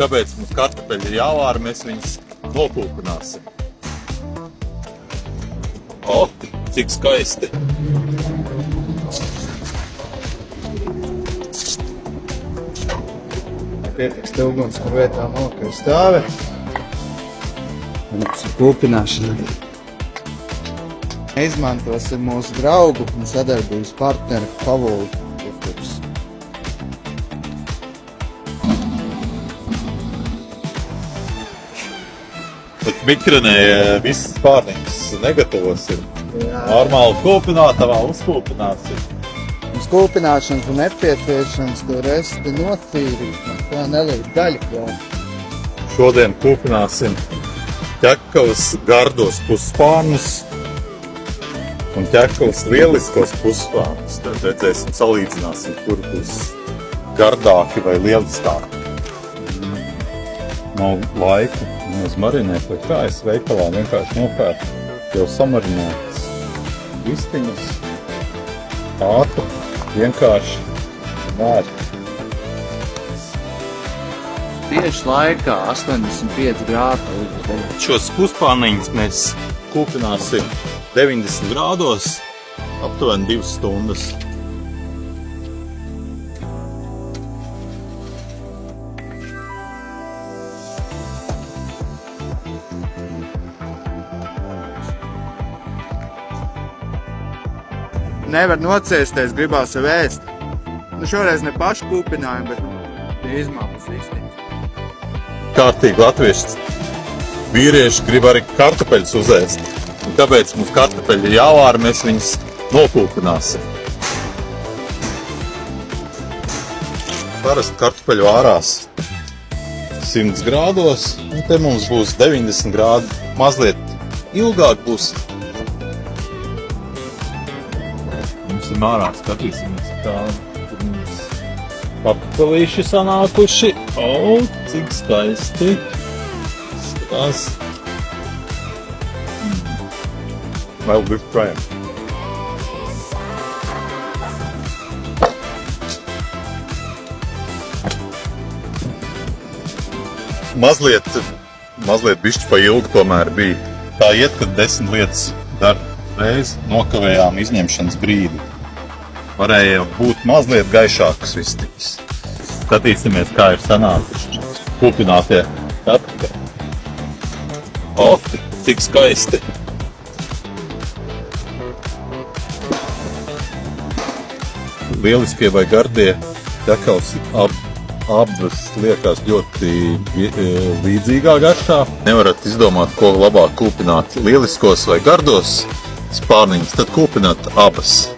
Kāpēc mums kartupeļi ir jāvāra, mēs viņus nokūpināsim. O, cik skaisti! Pietiks te ugunskura vietā malkai stāve. Un kūpināšanai. Izmantosim mūsu draugu un sadarbības partneri Pavolu Kurkurs. Bet mikrenē visas pārniņas negatavosim. Jā. Normāli kūpinātavā uzkūpināsim. Uz kūpināšanas un nepieciešams to resti notīrīt. Tā neliek daļa klāt. Šodien kūpināsim ķekavas gardos puspārnus un ķekavas lieliskos puspārnus. Tad redzēsim, salīdzināsim, kur būs gardāki vai lieliskāki. Nav laika marinēt, vai kā es veikalā vienkārši nopērku jau samarinētas vistiņas, ātri, vienkārši vērt. Tieši laikā 85 grādi. Šos puspārniņus mēs kūpināsim 90 grādos aptuveni 2 stundas. Nevar nociesties, gribās sev ēst. Nu šoreiz ne paši kūpinājumi, bet izmaltas vistiņas. Kārtīgi latvieši vīrieši grib arī kartupeļus uzēst. Un kāpēc mums kartupeļi ir jāvāra, mēs viņus nokūpināsim. Parasti kartupeļi vārās 100 grādos, un te mums būs 90 grādi. Mazliet ilgāk būs. Mums ir mārā, skatīsimies, kā tur mums kartupelīši sanākuši. O, cik skaisti. Skatās. Vēl bija projām. Mazliet bišķi pa ilgi tomēr bija. Tā iet, kad 10 lietas dara reiz, nokavējām izņemšanas brīdi. Varēja būt mazliet gaišākas vistiņas. Skatīsimies, kā ir sanākuši kūpinātie kartupeļi. O, cik skaisti! Lieliskie vai gardie ķekavas abas liekas ļoti līdzīgā garšā. Nevarat izdomāt, ko labāk kūpināt lieliskos vai gardos spārniņus, tad kūpināt abas.